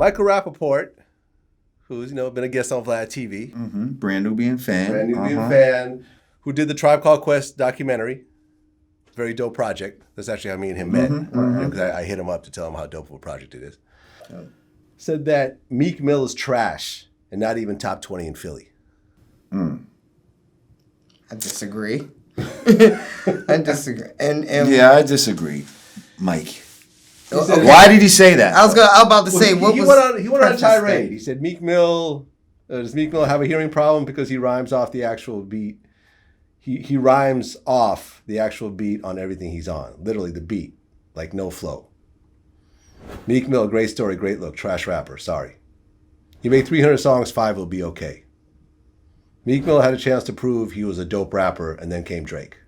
Michael Rapaport, who's been a guest on Vlad TV. Mm-hmm. Brand Nubian fan. Who did the Tribe Called Quest documentary. Very dope project. That's actually how me and him met. Because I hit him up to tell him how dope of a project it is. Oh. Said that Meek Mill is trash and not even top 20 in Philly. I disagree. I disagree. Yeah, I disagree, Mike. Why did he say that? I was about to say, he went on a tirade. He said, Meek Mill, does Meek Mill have a hearing problem because he rhymes off the actual beat? He rhymes off the actual beat on everything he's on. Literally the beat, like no flow. Meek Mill, great story, great look, trash rapper, sorry. He made 300 songs, 5 will be okay. Meek Mill had a chance to prove he was a dope rapper, and then came Drake.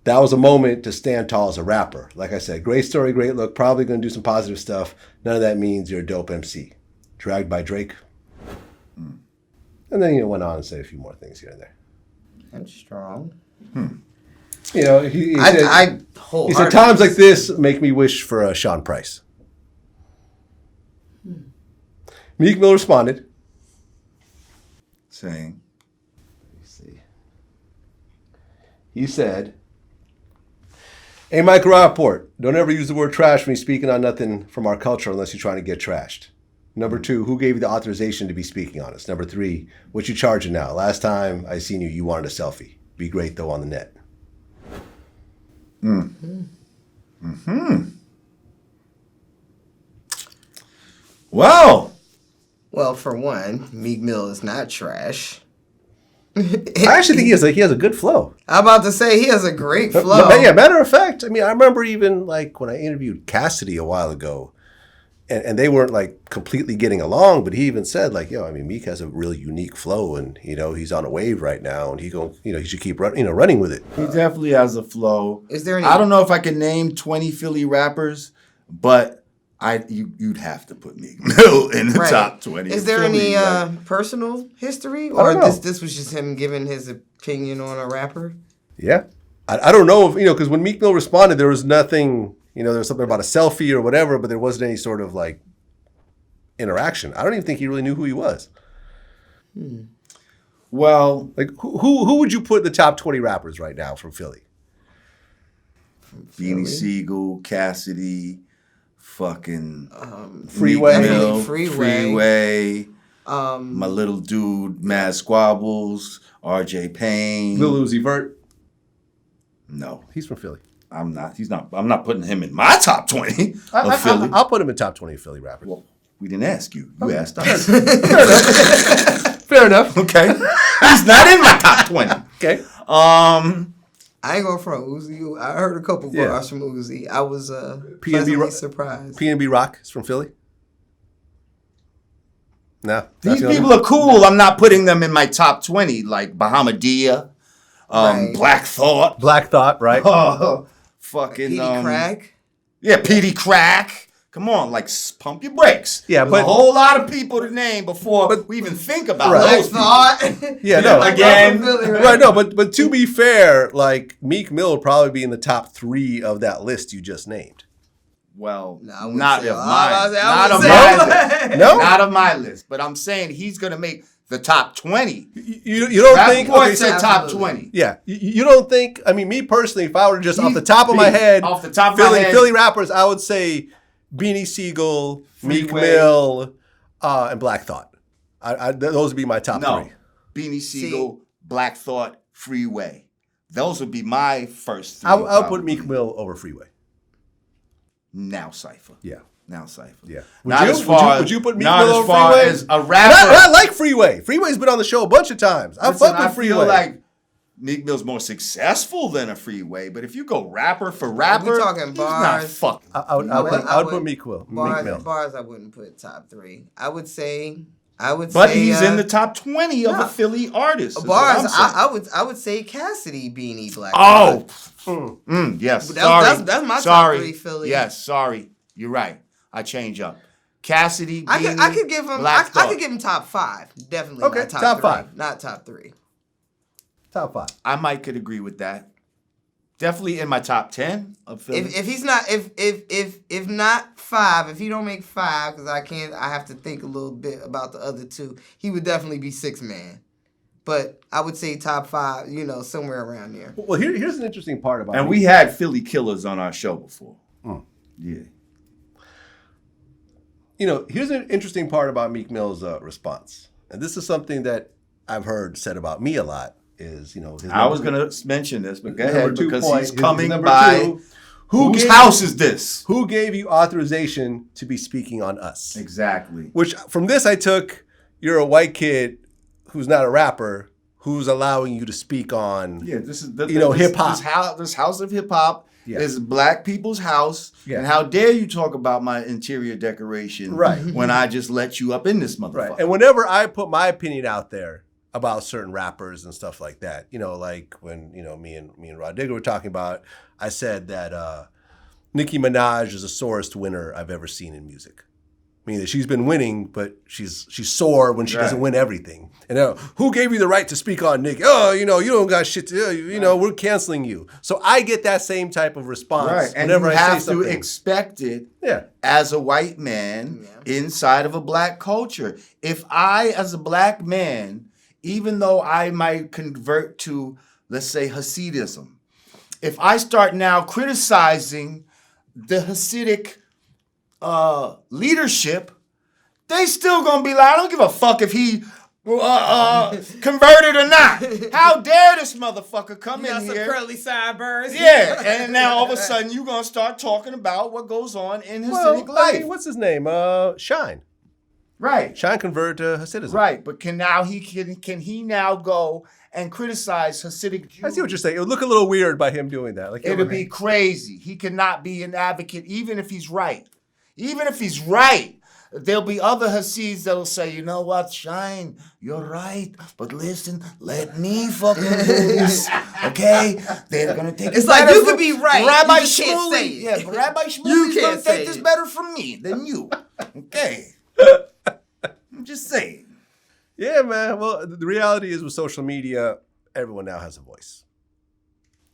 That was a moment to stand tall as a rapper. Like I said, great story, great look, probably going to do some positive stuff. None of that means you're a dope MC. Dragged by Drake. And then went on and said a few more things here and there. That's strong. He said, times like this make me wish for a Sean Price. Meek Mill responded. Saying. Let me see. He said, hey, Michael Rapaport, don't ever use the word trash when you're speaking on nothing from our culture unless you're trying to get trashed. Number 2, who gave you the authorization to be speaking on us? Number 3, what you charging now? Last time I seen you, you wanted a selfie. Be great, though, on the net. Well, for one, Meek Mill is not trash. I actually think he has a good flow. I'm about to say he has a great flow. Yeah, matter of fact, I remember even like when I interviewed Cassidy a while ago, and they weren't like completely getting along, but he even said like, Meek has a really unique flow, and he's on a wave right now, and he should keep running with it. He definitely has a flow. Is there any? I don't know if I can name 20 Philly rappers, but you'd have to put Meek Mill in the top 20. Is there any personal history, or this was just him giving his opinion on a rapper? Yeah, I don't know if because when Meek Mill responded, there was nothing. There was something about a selfie or whatever, but there wasn't any sort of like interaction. I don't even think he really knew who he was. Well, like who would you put in the top 20 rappers right now from Philly? Beanie Siegel, Cassidy, fucking Freeway, Mill, Freeway. My little dude, Mad Squabbles, R.J. Payne, Lil Uzi Vert. No, he's from Philly. I'm not. He's not. I'm not putting him in my top 20 of Philly. I'll put him in top 20 of Philly rappers. Well, we didn't ask you. You asked us. Fair enough. Okay. He's not in my top 20. Okay. I ain't going front Uzi. I heard a couple bars from Uzi. I was pleasantly surprised. P&B Rock is from Philly. No. These people are cool. I'm not putting them in my top 20, like Bahamadia, Black Thought. Black Thought, right? Fucking Petey Crack. Yeah, Petey Crack. Come on, like pump your brakes. Yeah, There's a whole lot of people to name before we even think about Black Thought. Again. Right, no, but to be fair, like Meek Mill would probably be in the top 3 of that list you just named. Well, not of my list. But I'm saying he's gonna make the top 20. You don't think? Okay, said top 20. Yeah, you don't think? Me personally, if I were just off the top of my head, Philly rappers, I would say Beanie Siegel, Meek Mill, and Black Thought. Those would be my top 3. Beanie Siegel, Black Thought, Freeway. Those would be my first 3. I would put Meek Mill over Freeway. Now Cypher. Yeah. Now Cypher. Yeah. Would you put Meek Mill over Freeway? Not as far as a rapper. I like Freeway. Freeway's been on the show a bunch of times. I fuck with Freeway. I feel like Meek Mill's more successful than a Freeway, but if you go rapper for rapper, we're talking bars. He's not fucking. I would put Meek Mill. Bars I wouldn't put top 3. I would say. But he's in the top 20 of a Philly artist. Bars, I would say Cassidy, Beanie, Black. Yes. That's my top 3 Philly. Yes, sorry. You're right. I change up. Cassidy, Beanie, I could give him. Black I could give him top 5. Definitely. Okay, not top 5. 3. Not top 3. Top 5. I might could agree with that. Definitely in my top 10 of Philly. If he's not if not 5, if he don't make 5, because I have to think a little bit about the other 2. He would definitely be 6 man. But I would say top 5, somewhere around there. Well, here's an interesting part about. And we had Philly Killers on our show before. Yeah. Here's an interesting part about Meek Mill's response, and this is something that I've heard said about me a lot. I was going to mention this, but go ahead, because he's coming by. Whose house is this? Who gave you authorization to be speaking on us? Exactly. Which, from this, I took, you're a white kid who's not a rapper who's allowing you to speak on, this is hip hop. This house of hip hop is black people's house. Yeah. And how dare you talk about my interior decoration when I just let you up in this motherfucker? Right. And whenever I put my opinion out there about certain rappers and stuff like that, like when me and Rah Digga were talking about, I said that Nicki Minaj is the sorest winner I've ever seen in music. I mean, she's been winning, but she's sore when she doesn't win everything. And who gave you the right to speak on Nicki? Oh, you don't got shit to, we're canceling you. So I get that same type of response whenever I say something. And you have to expect it as a white man inside of a black culture. If I, as a black man, even though I might convert to, let's say, Hasidism, if I start now criticizing the Hasidic leadership, they still gonna be like, I don't give a fuck if he converted or not. How dare this motherfucker come in here? Some curly sideburns. Yeah, and now all of a sudden you gonna start talking about what goes on in Hasidic life. What's his name? Shine. Right. Shine converted to Hasidism. Right, but can he now go and criticize Hasidic Jews? I see what you're saying. It would look a little weird by him doing that. It would be crazy. He cannot be an advocate, even if he's right. Even if he's right, there'll be other Hasids that'll say, you know what, Shine, you're right, but listen, let me fucking do this, okay? They're gonna take it's like you could be right. Rabbi you can't Shmuley, say it. yeah, Rabbi Shmuley's gonna take this better from me than you, okay? I'm just saying. Yeah, man. Well, the reality is with social media, everyone now has a voice.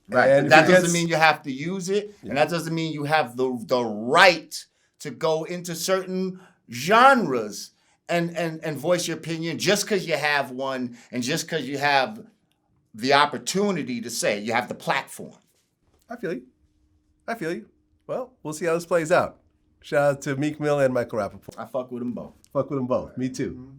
Right. And that doesn't mean you have to use it, and that doesn't mean you have the right to go into certain genres and voice your opinion just because you have one and just because you have the opportunity to say you have the platform. I feel you. Well, we'll see how this plays out. Shout out to Meek Mill and Michael Rapaport. I fuck with them both. Me too.